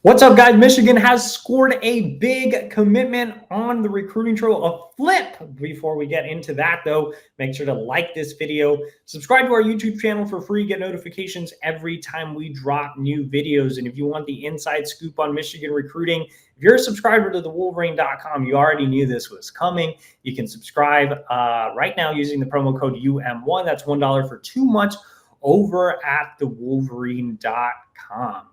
What's up, guys? Michigan has scored a big commitment on the recruiting trail, a flip. Before we get into that, though, make sure to like this video, subscribe to our YouTube channel for free, get notifications every time we drop new videos. And if you want the inside scoop on Michigan recruiting, if you're a subscriber to the Wolverine.com, you already knew this was coming. You can subscribe right now using the promo code UM1. That's $1 for 2 months over at the Wolverine.com.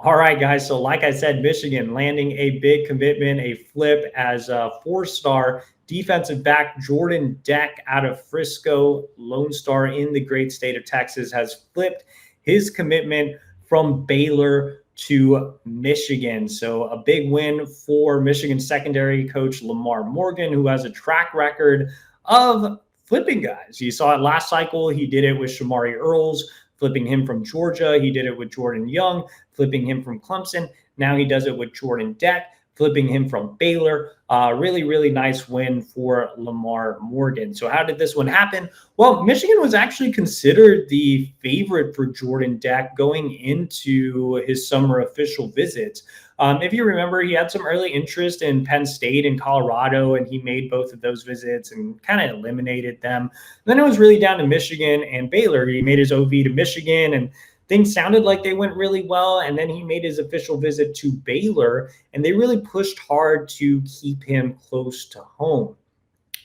All right, guys. So like I said, Michigan landing a big commitment, a flip as a 4-star defensive back Jordan Deck out of Frisco, Lone Star in the great state of Texas, has flipped his commitment from Baylor to Michigan. So a big win for Michigan secondary coach Lamar Morgan, who has a track record of flipping guys. You saw it last cycle. He did it with Shamari Earls, flipping him from Georgia. He did it with Jordan Young, flipping him from Clemson. Now he does it with Jordan Deck, flipping him from Baylor. Really, really nice win for Lamar Morgan. So how did this one happen? Well, Michigan was actually considered the favorite for Jordan Deck going into his summer official visits. If you remember, he had some early interest in Penn State and Colorado, and he made both of those visits and kind of eliminated them. And then it was really down to Michigan and Baylor. He made his OV to Michigan, and things sounded like they went really well. And then he made his official visit to Baylor, and they really pushed hard to keep him close to home.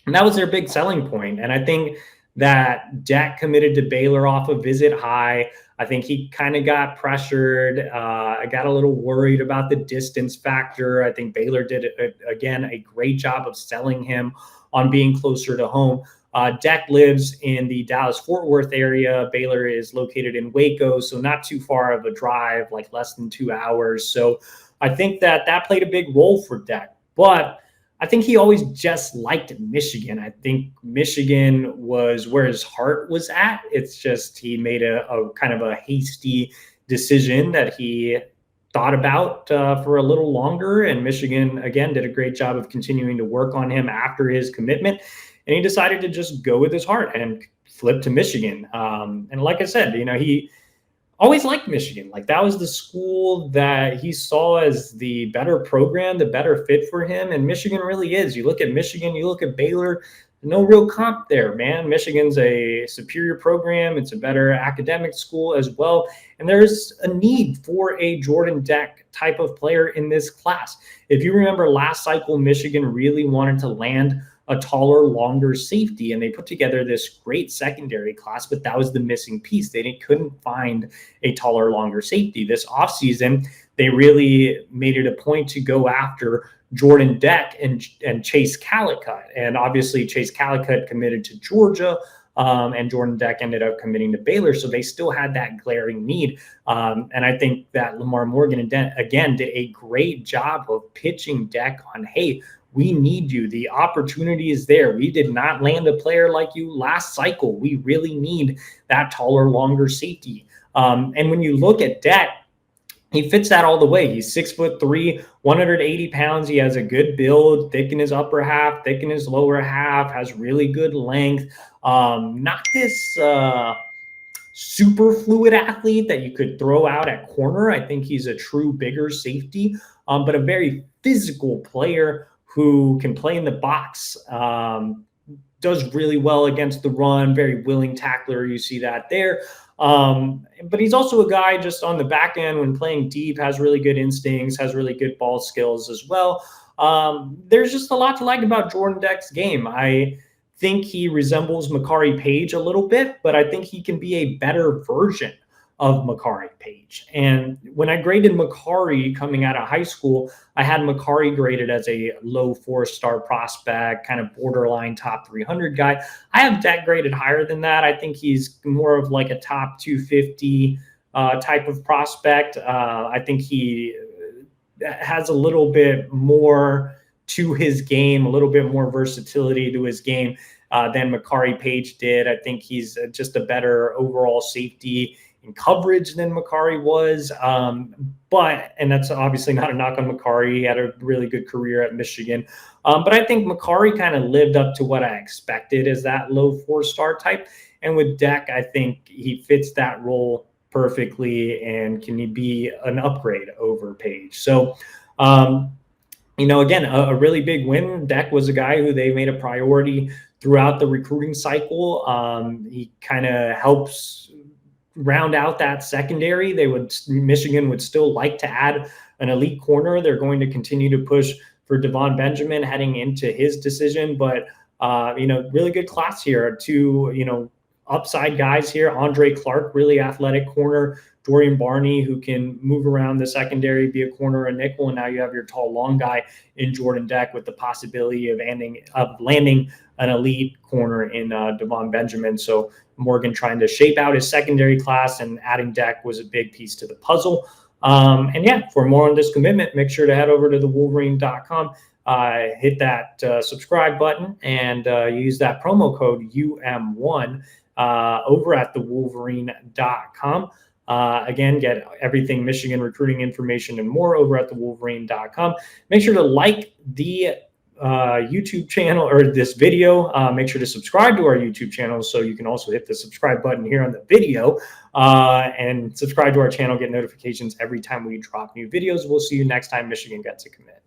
And that was their big selling point. And I think that Dak committed to Baylor off a visit high. I think he kind of got pressured. I got a little worried about the distance factor. I think Baylor did, again, a great job of selling him on being closer to home. Dak lives in the Dallas-Fort Worth area. Baylor is located in Waco, so not too far of a drive, like less than 2 hours. So I think that played a big role for Dak. But I think he always just liked Michigan. I think Michigan was where his heart was at. It's just he made a kind of a hasty decision that he thought about for a little longer. And Michigan, again, did a great job of continuing to work on him after his commitment. And he decided to just go with his heart and flip to Michigan. And like I said, he always liked Michigan. Like, that was the school that he saw as the better program, the better fit for him. And Michigan really is. You look at Michigan, you look at Baylor, no real comp there, man. Michigan's a superior program. It's a better academic school as well. And there's a need for a Jordan Deck type of player in this class. If you remember last cycle, Michigan really wanted to land a taller, longer safety, and they put together this great secondary class, but that was the missing piece. They couldn't find a taller, longer safety. This offseason, they really made it a point to go after Jordan Deck and Chase Calicut. And obviously Chase Calicut committed to Georgia, and Jordan Deck ended up committing to Baylor. So they still had that glaring need. And I think that Lamar Morgan, again, did a great job of pitching Deck on, hey, we need you. The opportunity is there. We did not land a player like you last cycle. We really need that taller, longer safety. And when you look at Deck, he fits that all the way. He's 6'3", 180 pounds. He has a good build, thick in his upper half, thick in his lower half, has really good length. Not this super fluid athlete that you could throw out at corner. I think he's a true bigger safety, but a very physical player who can play in the box, does really well against the run, very willing tackler. You see that there. But he's also a guy just on the back end when playing deep, has really good instincts, has really good ball skills as well. There's just a lot to like about Jordan Deck's game. I think he resembles Makari Page a little bit, but I think he can be a better version of Makari Page. And when I graded Makari coming out of high school, I had Makari graded as a low 4-star prospect, kind of borderline top 300 guy. I have Deck graded higher than that. I think he's more of like a top 250 type of prospect. I think he has a little bit more to his game, a little bit more versatility to his game than Makari Page did. I think he's just a better overall safety in coverage than Makari was. And that's obviously not a knock on Makari. He had a really good career at Michigan. But I think Makari kind of lived up to what I expected as that low 4-star type. And with Deck, I think he fits that role perfectly and can be an upgrade over Page. So, again, a really big win. Deck was a guy who they made a priority throughout the recruiting cycle. He kind of helps round out that secondary. Michigan would still like to add an elite corner. They're going to continue to push for Devon Benjamin heading into his decision, but really good class here. Two, upside guys here. Andre Clark, really athletic corner. Dorian Barney, who can move around the secondary, be a corner, a nickel, and now you have your tall, long guy in Jordan Deck with the possibility of landing an elite corner in Devon Benjamin. So Morgan trying to shape out his secondary class, and adding Deck was a big piece to the puzzle. And yeah, for more on this commitment, make sure to head over to thewolverine.com, hit that subscribe button, and use that promo code UM1 over at thewolverine.com. Again, get everything Michigan recruiting information and more over at thewolverine.com. Make sure to like the YouTube channel or this video. Make sure to subscribe to our YouTube channel so you can also hit the subscribe button here on the video, and subscribe to our channel, get notifications every time we drop new videos. We'll see you next time Michigan gets a commit.